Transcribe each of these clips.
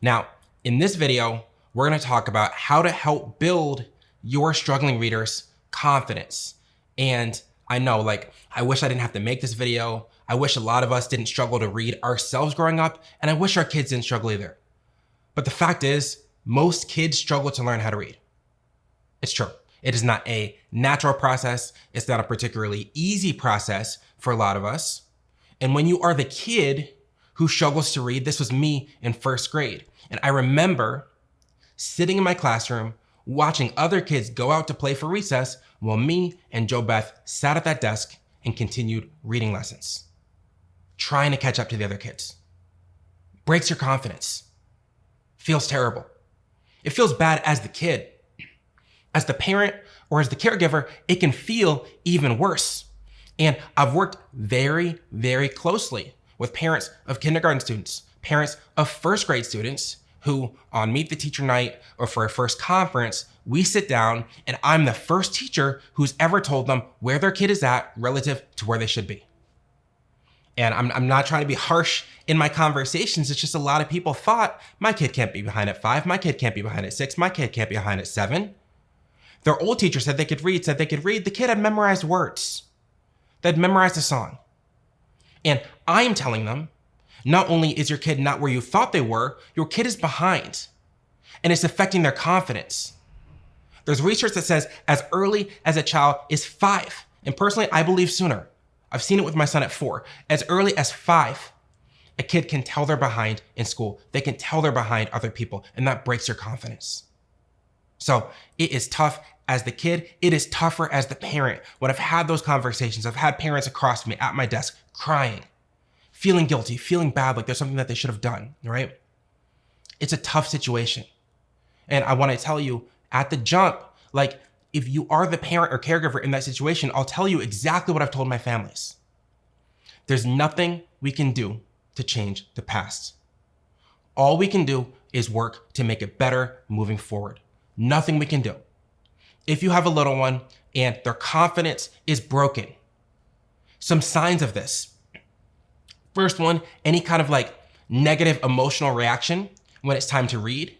Now, in this video, we're going to talk about how to help build your struggling readers' confidence. And I know, I wish I didn't have to make this video. I wish a lot of us didn't struggle to read ourselves growing up, and I wish our kids didn't struggle either. But the fact is, most kids struggle to learn how to read. It's true. It is not a natural process. It's not a particularly easy process for a lot of us. And when you are the kid who struggles to read, this was me in first grade. And I remember sitting in my classroom, watching other kids go out to play for recess while me and JoBeth sat at that desk and continued reading lessons, trying to catch up to the other kids. Breaks your confidence. Feels terrible. It feels bad as the kid. As the parent or as the caregiver, it can feel even worse. And I've worked very, very closely with parents of kindergarten students, parents of first grade students who on Meet the Teacher Night or for a first conference, we sit down and I'm the first teacher who's ever told them where their kid is at relative to where they should be. And I'm not trying to be harsh in my conversations. It's just a lot of people thought my kid can't be behind at 5, my kid can't be behind at 6, my kid can't be behind at 7. Their old teacher said they could read. The kid had memorized words. They'd memorized a song. And I'm telling them, not only is your kid not where you thought they were, your kid is behind. And it's affecting their confidence. There's research that says as early as a child is 5, and personally, I believe sooner. I've seen it with my son at 4. As early as 5, a kid can tell they're behind in school. They can tell they're behind other people, and that breaks your confidence. So it is tough as the kid. It is tougher as the parent. When I've had those conversations, I've had parents across me at my desk crying, feeling guilty, feeling bad, like there's something that they should have done, right? It's a tough situation. And I want to tell you at the jump, if you are the parent or caregiver in that situation, I'll tell you exactly what I've told my families. There's nothing we can do to change the past. All we can do is work to make it better moving forward. Nothing we can do. If you have a little one and their confidence is broken, some signs of this. First one, any kind of negative emotional reaction when it's time to read.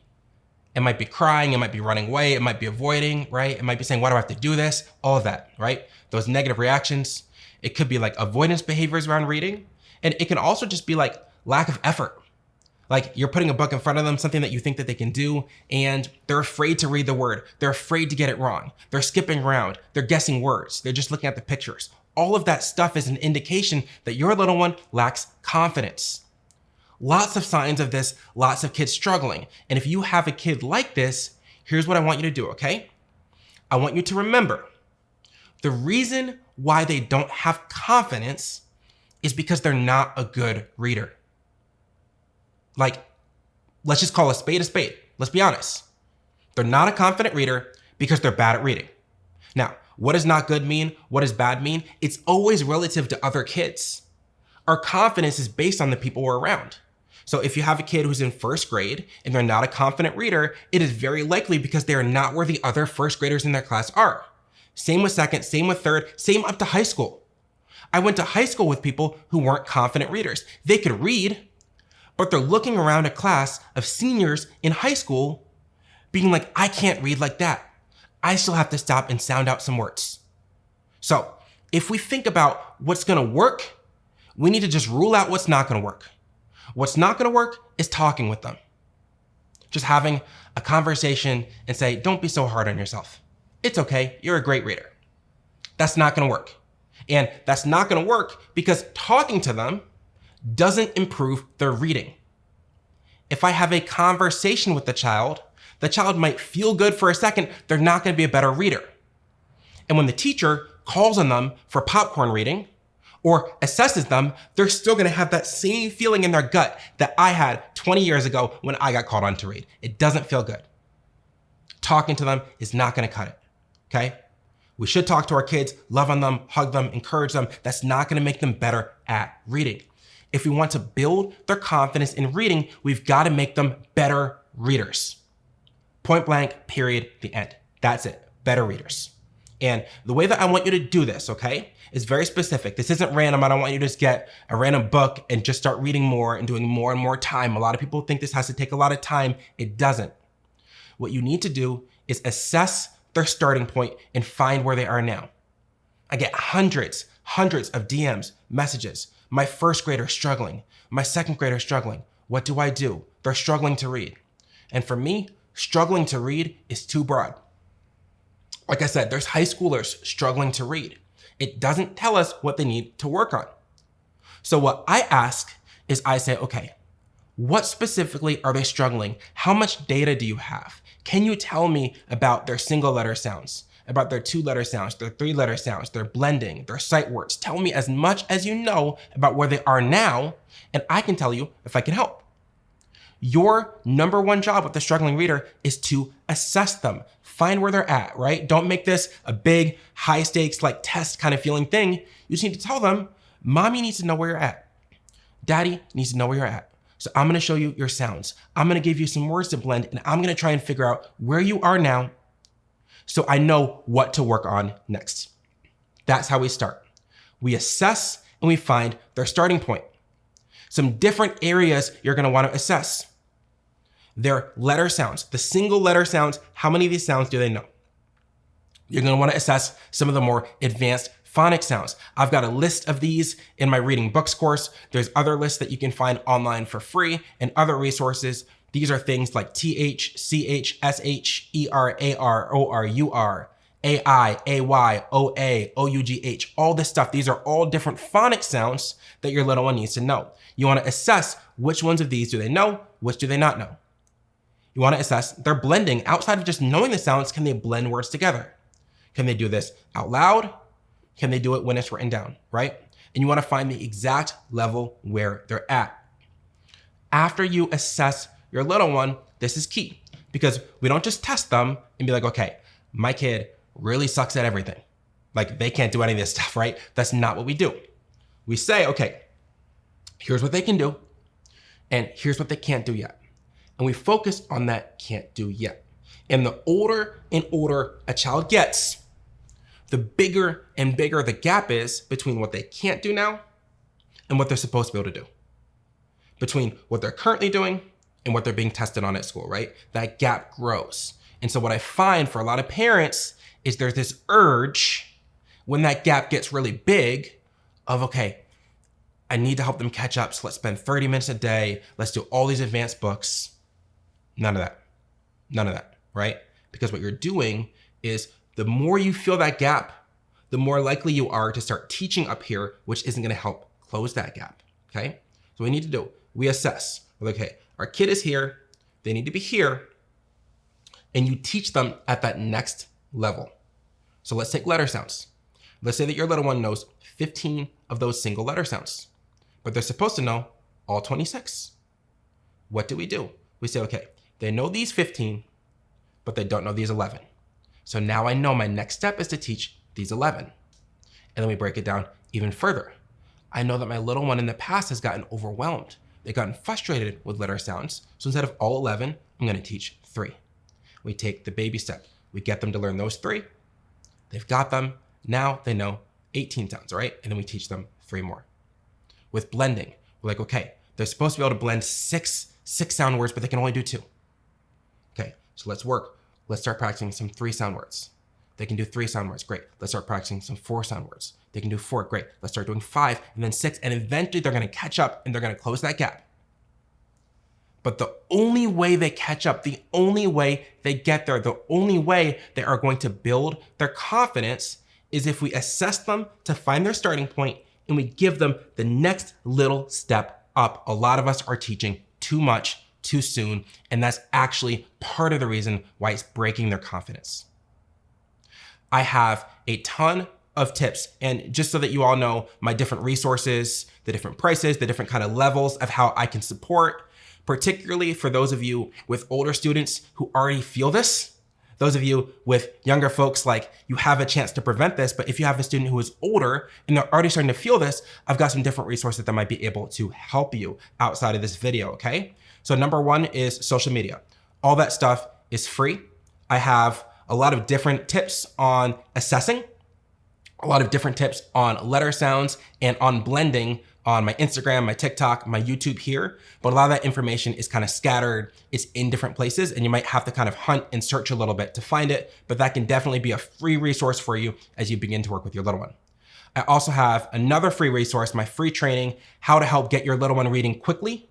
It might be crying, it might be running away, it might be avoiding, right? It might be saying, why do I have to do this? All of that, right? Those negative reactions. It could be avoidance behaviors around reading. And it can also just be lack of effort. You're putting a book in front of them, something that you think that they can do, and they're afraid to read the word. They're afraid to get it wrong. They're skipping around. They're guessing words. They're just looking at the pictures. All of that stuff is an indication that your little one lacks confidence. Lots of signs of this, lots of kids struggling. And if you have a kid like this, here's what I want you to do, okay? I want you to remember the reason why they don't have confidence is because they're not a good reader. Let's just call a spade a spade. Let's be honest. They're not a confident reader because they're bad at reading. Now, what does not good mean? What does bad mean? It's always relative to other kids. Our confidence is based on the people we're around. So if you have a kid who's in first grade and they're not a confident reader, it is very likely because they are not where the other first graders in their class are. Same with second, same with third, same up to high school. I went to high school with people who weren't confident readers. They could read, but they're looking around a class of seniors in high school being like, I can't read like that. I still have to stop and sound out some words. So if we think about what's gonna work, we need to just rule out what's not gonna work. What's not gonna work is talking with them. Just having a conversation and say, don't be so hard on yourself. It's okay, you're a great reader. That's not gonna work. And that's not gonna work because talking to them doesn't improve their reading. If I have a conversation with the child might feel good for a second, they're not gonna be a better reader. And when the teacher calls on them for popcorn reading or assesses them, they're still gonna have that same feeling in their gut that I had 20 years ago when I got called on to read. It doesn't feel good. Talking to them is not gonna cut it, okay? We should talk to our kids, love on them, hug them, encourage them. That's not gonna make them better at reading. If we want to build their confidence in reading, we've got to make them better readers. Point blank, period, the end. That's it, better readers. And the way that I want you to do this, okay, is very specific. This isn't random. I don't want you to just get a random book and just start reading more and doing more and more time. A lot of people think this has to take a lot of time. It doesn't. What you need to do is assess their starting point and find where they are now. I get hundreds of DMs, messages. My first grader struggling. My second grader struggling. What do I do? They're struggling to read. And for me, struggling to read is too broad. Like I said, there's high schoolers struggling to read. It doesn't tell us what they need to work on. So what I ask is I say, okay, what specifically are they struggling? How much data do you have? Can you tell me about their single letter sounds, about their 2-letter sounds, their 3-letter sounds, their blending, their sight words? Tell me as much as you know about where they are now, and I can tell you if I can help. Your number one job with the struggling reader is to assess them, find where they're at, right? Don't make this a big high stakes like test kind of feeling thing. You just need to tell them, mommy needs to know where you're at. Daddy needs to know where you're at. So I'm gonna show you your sounds. I'm gonna give you some words to blend, and I'm gonna try and figure out where you are now so I know what to work on next. That's how we start. We assess and we find their starting point. Some different areas you're gonna wanna assess. Their letter sounds, the single letter sounds, how many of these sounds do they know? You're gonna wanna assess some of the more advanced phonic sounds. I've got a list of these in my reading books course. There's other lists that you can find online for free and other resources. These are things like TH, CH, SH, ER, AR, OR, UR, AI, AY, OA, OUGH, all this stuff. These are all different phonic sounds that your little one needs to know. You wanna assess which ones of these do they know, which do they not know. You wanna assess their blending. Outside of just knowing the sounds, can they blend words together? Can they do this out loud? Can they do it when it's written down, right? And you wanna find the exact level where they're at. After you assess your little one, this is key because we don't just test them and be like, okay, my kid really sucks at everything. Like they can't do any of this stuff, right? That's not what we do. We say, okay, here's what they can do and here's what they can't do yet. And we focus on that can't do yet. And the older and older a child gets, the bigger and bigger the gap is between what they can't do now and what they're supposed to be able to do. Between what they're currently doing and what they're being tested on at school, right? That gap grows. And so what I find for a lot of parents is there's this urge when that gap gets really big of, okay, I need to help them catch up. So let's spend 30 minutes a day. Let's do all these advanced books. None of that, right? Because what you're doing is the more you feel that gap, the more likely you are to start teaching up here, which isn't gonna help close that gap, okay? So what we need to do, we assess. We're like, okay, our kid is here, they need to be here, and you teach them at that next level. So let's take letter sounds. Let's say that your little one knows 15 of those single letter sounds, but they're supposed to know all 26. What do? We say, okay, they know these 15, but they don't know these 11. So now I know my next step is to teach these 11. And then we break it down even further. I know that my little one in the past has gotten overwhelmed. They've gotten frustrated with letter sounds. So instead of all 11, I'm gonna teach 3. We take the baby step. We get them to learn those 3. They've got them. Now they know 18 sounds, right? And then we teach them 3 more. With blending, we're like, okay, they're supposed to be able to blend six sound words, but they can only do 2. Okay, so let's work. Let's start practicing some 3 sound words. They can do 3 sound words, great. Let's start practicing some 4 sound words. They can do 4, great. Let's start doing 5 and then 6, and eventually they're gonna catch up and they're gonna close that gap. But the only way they catch up, the only way they get there, the only way they are going to build their confidence is if we assess them to find their starting point and we give them the next little step up. A lot of us are teaching too much too soon, and that's actually part of the reason why it's breaking their confidence. I have a ton of tips, and just so that you all know my different resources, the different prices, the different kind of levels of how I can support, particularly for those of you with older students who already feel this, those of you with younger folks, like you have a chance to prevent this, but if you have a student who is older and they're already starting to feel this, I've got some different resources that might be able to help you outside of this video, okay? So number 1 is social media. All that stuff is free. I have a lot of different tips on assessing, a lot of different tips on letter sounds and on blending on my Instagram, my TikTok, my YouTube here. But a lot of that information is kind of scattered. It's in different places and you might have to kind of hunt and search a little bit to find it, but that can definitely be a free resource for you as you begin to work with your little one. I also have another free resource, my free training, how to help get your little one reading quickly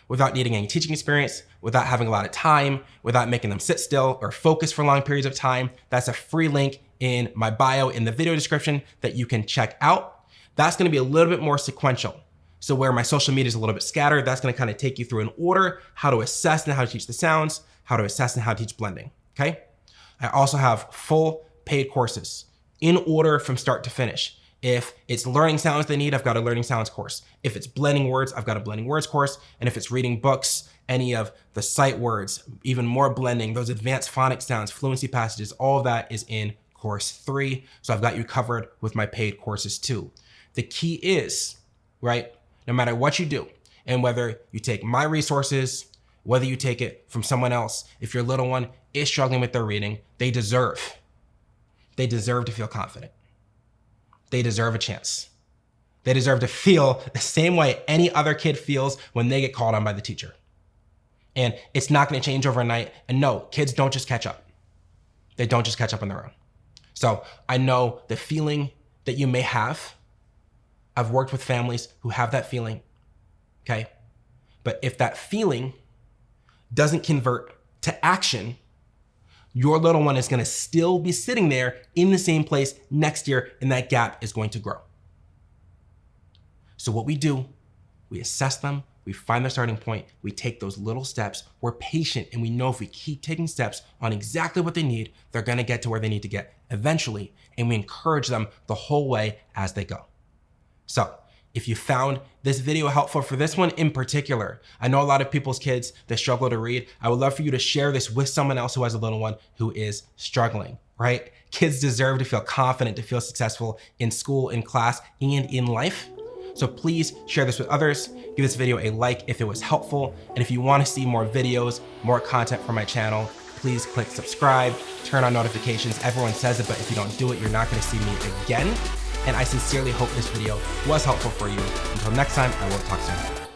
without needing any teaching experience, without having a lot of time, without making them sit still or focus for long periods of time. That's a free link in my bio in the video description that you can check out. That's gonna be a little bit more sequential. So where my social media is a little bit scattered, that's gonna kind of take you through an order, how to assess and how to teach the sounds, how to assess and how to teach blending, okay? I also have full paid courses in order from start to finish. If it's learning sounds they need, I've got a learning sounds course. If it's blending words, I've got a blending words course. And if it's reading books, any of the sight words, even more blending, those advanced phonics sounds, fluency passages, all of that is in course 3. So I've got you covered with my paid courses too. The key is, right, no matter what you do, and whether you take my resources, whether you take it from someone else, if your little one is struggling with their reading, they deserve to feel confident. They deserve a chance. They deserve to feel the same way any other kid feels when they get called on by the teacher. And it's not gonna change overnight. And no, kids don't just catch up. They don't just catch up on their own. So I know the feeling that you may have. I've worked with families who have that feeling, okay? But if that feeling doesn't convert to action, your little one is gonna still be sitting there in the same place next year, and that gap is going to grow. So what we do, we assess them, we find their starting point, we take those little steps, we're patient, and we know if we keep taking steps on exactly what they need, they're gonna get to where they need to get eventually, and we encourage them the whole way as they go. So if you found this video helpful for this one in particular, I know a lot of people's kids that struggle to read. I would love for you to share this with someone else who has a little one who is struggling, right? Kids deserve to feel confident, to feel successful in school, in class, and in life. So please share this with others. Give this video a like if it was helpful. And if you want to see more videos, more content from my channel, please click subscribe, turn on notifications. Everyone says it, but if you don't do it, you're not going to see me again. And I sincerely hope this video was helpful for you. Until next time, I will talk soon.